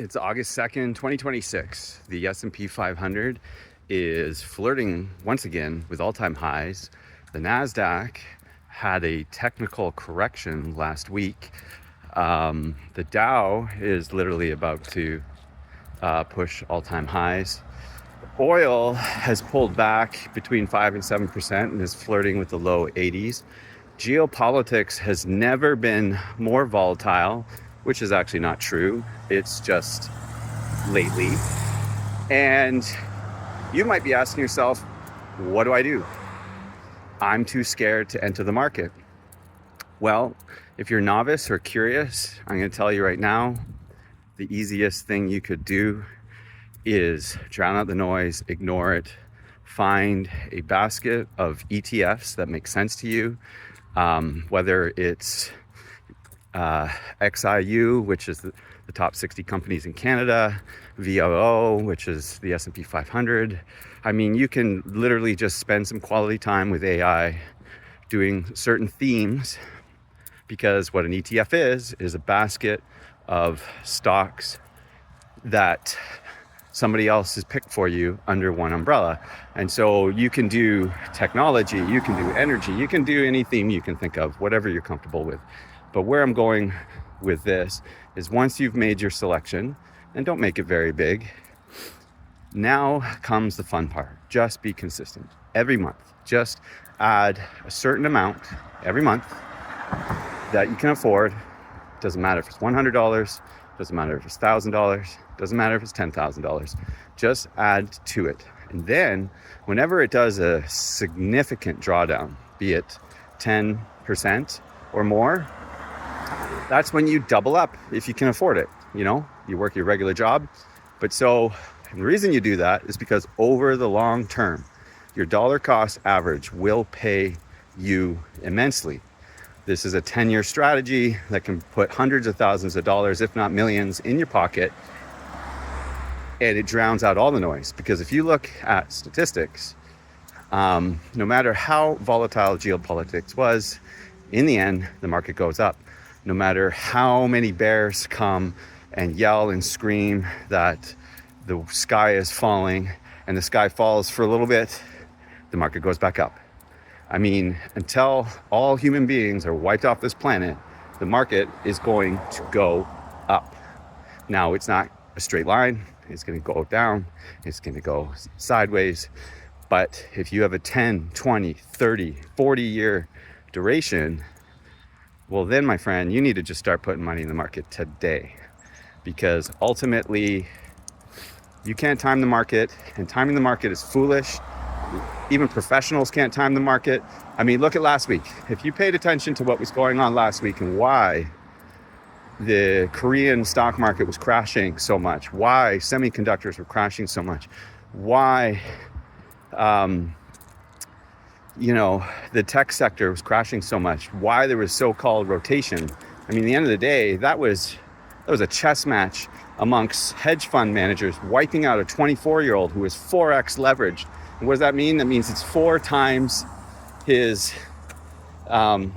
It's August 2nd, 2026. The S&P 500 is flirting once again with all-time highs. The Nasdaq had a technical correction last week. The Dow is literally about to push all-time highs. Oil has pulled back between 5 and 7% and is flirting with the low 80s. Geopolitics has never been more volatile, which is actually not true. It's just lately. And you might be asking yourself, what do I do? I'm too scared to enter the market. Well, if you're novice or curious, I'm going to tell you right now, the easiest thing you could do is drown out the noise, ignore it, find a basket of ETFs that make sense to you, whether it's XIU, which is the top 60 companies in Canada, VOO, which is the S&P 500. I mean, you can literally just spend some quality time with AI doing certain themes, because what an ETF is a basket of stocks that somebody else has picked for you under one umbrella. And so you can do technology, you can do energy, you can do any theme you can think of, whatever you're comfortable with. But where I'm going with this is, once you've made your selection, and don't make it very big, now comes the fun part. Just be consistent every month. Just add a certain amount every month that you can afford. Doesn't matter if it's $100, doesn't matter if it's $1,000, doesn't matter if it's $10,000. Just add to it. And then whenever it does a significant drawdown, be it 10% or more, that's when you double up if you can afford it. You know, you work your regular job. But so, and the reason you do that is because over the long term, your dollar cost average will pay you immensely. This is a 10-year strategy that can put hundreds of thousands of dollars, if not millions, in your pocket. And it drowns out all the noise. Because if you look at statistics, no matter how volatile geopolitics was, in the end, the market goes up. No matter how many bears come and yell and scream that the sky is falling, and the sky falls for a little bit, the market goes back up. I mean, until all human beings are wiped off this planet, the market is going to go up. Now, it's not a straight line. It's going to go down. It's going to go sideways. But if you have a 10, 20, 30, 40-year duration, well, then, my friend, you need to just start putting money in the market today. Because ultimately, you can't time the market, and timing the market is foolish. Even professionals can't time the market. I mean, look at last week. If you paid attention to what was going on last week and why the Korean stock market was crashing so much, why semiconductors were crashing so much, why, the tech sector was crashing so much, why there was so-called rotation. I mean, at the end of the day, that was a chess match amongst hedge fund managers wiping out a 24-year-old who was 4x leveraged. And what does that mean? That means it's 4 times his, hello,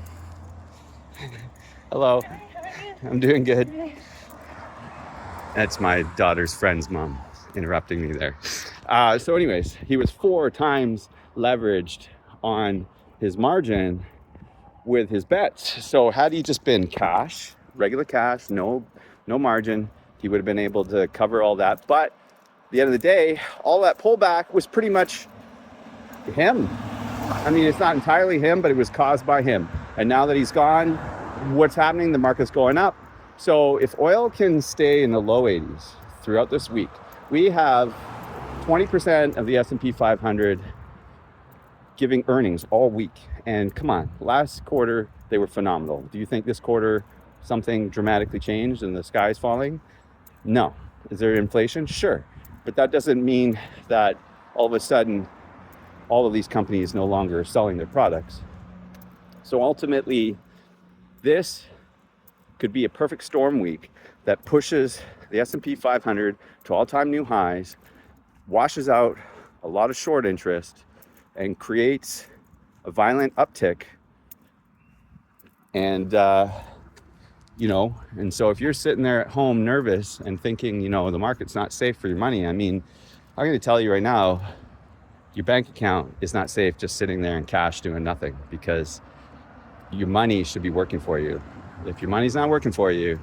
I'm doing good. That's my daughter's friend's mom interrupting me there. So anyways, he was 4 times leveraged on his margin with his bets. So had he just been cash, regular cash, no margin, he would have been able to cover all that. But at the end of the day, all that pullback was pretty much him. I mean, it's not entirely him, but it was caused by him. And now that he's gone, what's happening? The market's going up. So if oil can stay in the low 80s throughout this week, we have 20% of the S&P 500 giving earnings all week. And come on, last quarter, they were phenomenal. Do you think this quarter something dramatically changed and the sky's falling? No. Is there inflation? Sure. But that doesn't mean that all of a sudden all of these companies no longer are selling their products. So ultimately, this could be a perfect storm week that pushes the S&P 500 to all-time new highs, washes out a lot of short interest, and creates a violent uptick. And And so if you're sitting there at home nervous and thinking, the market's not safe for your money, I mean, I'm going to tell you right now, your bank account is not safe just sitting there in cash doing nothing, because your money should be working for you. If your money's not working for you,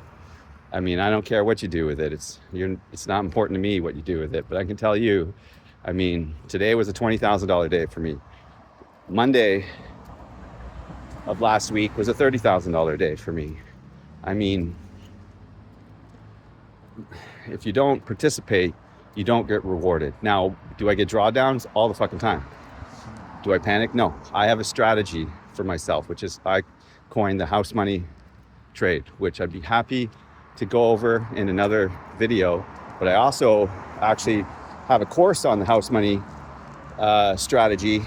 I mean, I don't care what you do with it. It's not important to me what you do with it, but I can tell you, I mean, today was a $20,000 day for me. Monday of last week was a $30,000 day for me. I mean, if you don't participate, you don't get rewarded. Now, do I get drawdowns all the fucking time? Do I panic? No. I have a strategy for myself, which is I coined the house money trade, which I'd be happy to go over in another video. But I also actually have a course on the house money strategy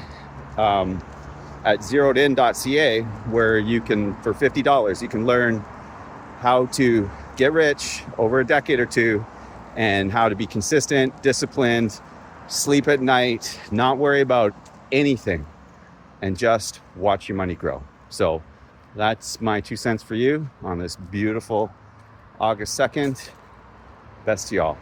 at zeroedin.ca, where you can, for $50, you can learn how to get rich over a decade or two, and how to be consistent, disciplined, sleep at night, not worry about anything, and just watch your money grow. So that's my 2 cents for you on this beautiful August 2nd. Best to y'all.